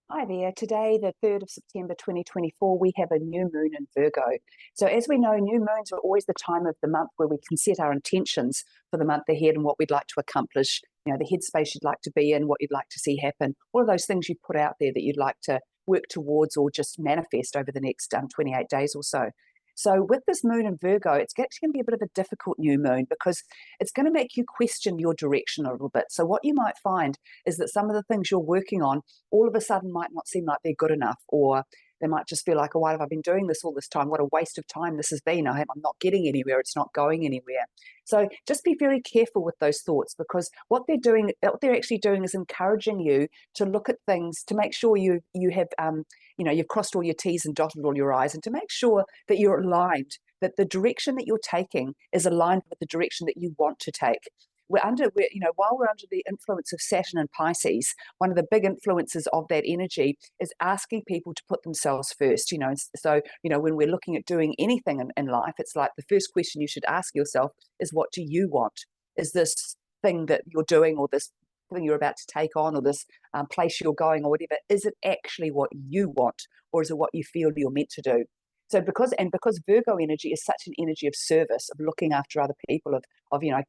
Hi there. Today, the 3rd of September 2024, we have a new moon in Virgo. So, as we know, new moons are always the time of the month where we can set our intentions for the month ahead and what we'd like to accomplish, the headspace you'd like to be in, what you'd like to see happen, all of those things you put out there that you'd like to work towards or just manifest over the next 28 days or so. So, with this moon in Virgo, it's actually going to be a bit of a difficult new moon because it's going to make you question your direction a little bit. So, what you might find is that some of the things you're working on all of a sudden might not seem like they're good enough, or they might just feel like, oh, why have I been doing this all this time? What a waste of time this has been. I'm not getting anywhere. It's not going anywhere. So just be very careful with those thoughts, because what they're actually doing is encouraging you to look at things, to make sure you have, you've crossed all your T's and dotted all your I's, and to make sure that you're aligned, that the direction that you're taking is aligned with the direction that you want to take. While we're under the influence of Saturn and Pisces, one of the big influences of that energy is asking people to put themselves first. So when we're looking at doing anything in life, it's like the first question you should ask yourself is, what do you want? Is this thing that you're doing, or this thing you're about to take on, or this place you're going, or whatever, is it actually what you want, or is it what you feel you're meant to do? So because Virgo energy is such an energy of service, of looking after other people, of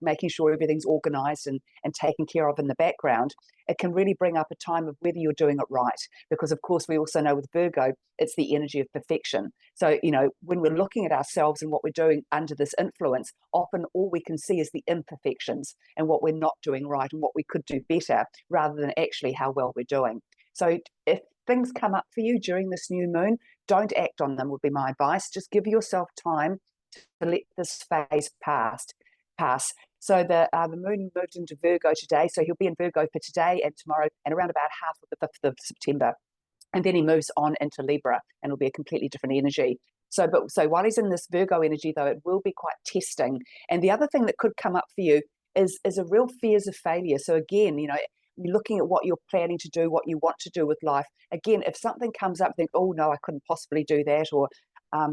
making sure everything's organized and taken care of in the background, it can really bring up a time of whether you're doing it right. Because of course we also know with Virgo, it's the energy of perfection. So when we're looking at ourselves and what we're doing under this influence, often all we can see is the imperfections and what we're not doing right and what we could do better, rather than actually how well we're doing. So if things come up for you during this new moon, don't act on them, would be my advice. Just give yourself time to let this phase pass. So the moon moved into Virgo today, so he'll be in Virgo for today and tomorrow and around about half of the 5th of September. And then he moves on into Libra, and it'll be a completely different energy. So while he's in this Virgo energy, though, it will be quite testing. And the other thing that could come up for you is a real fears of failure. So again, you're looking at what you're planning to do, what you want to do with life. Again, if something comes up, think, oh no, I couldn't possibly do that, or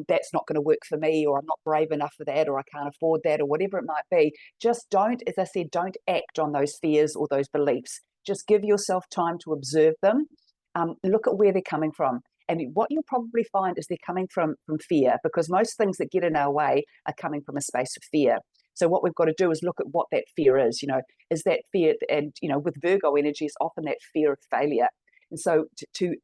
that's not going to work for me, or I'm not brave enough for that, or I can't afford that, or whatever it might be. Just don't, as I said, don't act on those fears or those beliefs. Just give yourself time to observe them. Look at where they're coming from. And what you'll probably find is they're coming from fear, because most things that get in our way are coming from a space of fear. So what we've got to do is look at what that fear is. Is that fear, and with Virgo energy, is often that fear of failure. And so to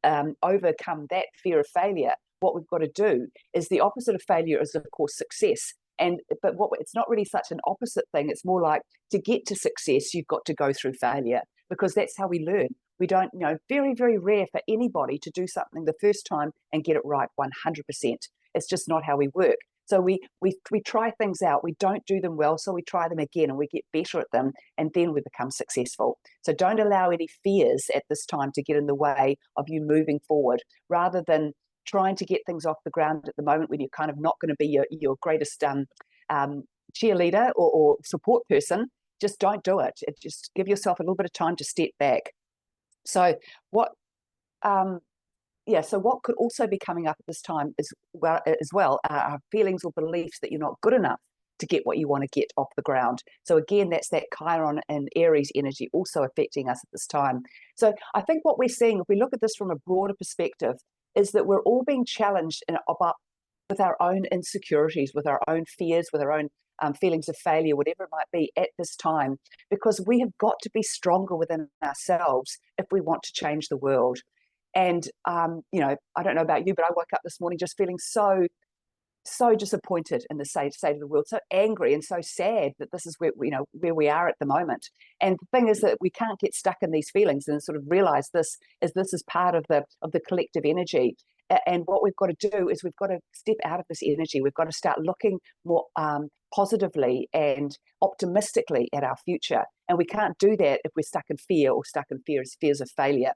overcome that fear of failure, what we've got to do is, the opposite of failure is, of course, success. But it's not really such an opposite thing. It's more like, to get to success, you've got to go through failure, because that's how we learn. We don't, very, very rare for anybody to do something the first time and get it right 100%. It's just not how we work. So we try things out, we don't do them well, so we try them again and we get better at them, and then we become successful. So don't allow any fears at this time to get in the way of you moving forward, rather than trying to get things off the ground at the moment when you're kind of not going to be your greatest cheerleader or support person. Just don't do it. Just give yourself a little bit of time to step back. So what what could also be coming up at this time as well are feelings or beliefs that you're not good enough to get what you want to get off the ground. So again, that's that Chiron and Aries energy also affecting us at this time. So I think what we're seeing, if we look at this from a broader perspective, is that we're all being challenged with our own insecurities, with our own fears, with our own feelings of failure, whatever it might be at this time, because we have got to be stronger within ourselves if we want to change the world. And, I don't know about you, but I woke up this morning just feeling so disappointed in the state of the world, so angry and so sad that this is where we are at the moment. And the thing is that we can't get stuck in these feelings and sort of realize this is part of the collective energy. And what we've got to do is we've got to step out of this energy. We've got to start looking more positively and optimistically at our future. And we can't do that if we're stuck in fear, or stuck in fears of failure.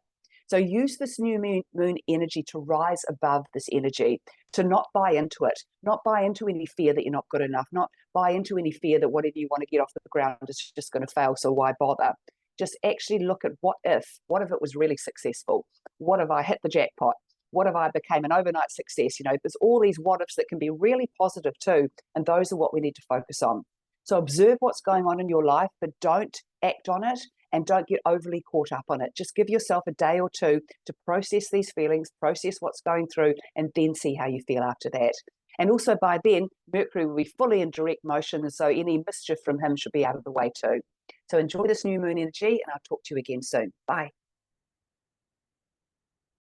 So use this new moon energy to rise above this energy, to not buy into it, not buy into any fear that you're not good enough, not buy into any fear that whatever you want to get off the ground is just going to fail, so why bother? Just actually look at what if it was really successful? What if I hit the jackpot? What if I became an overnight success? There's all these what ifs that can be really positive too, and those are what we need to focus on. So observe what's going on in your life, but don't act on it, and don't get overly caught up on it. Just give yourself a day or two to process these feelings, process what's going through, and then see how you feel after that. And also by then, Mercury will be fully in direct motion, and so any mischief from him should be out of the way too. So enjoy this new moon energy, and I'll talk to you again soon. Bye.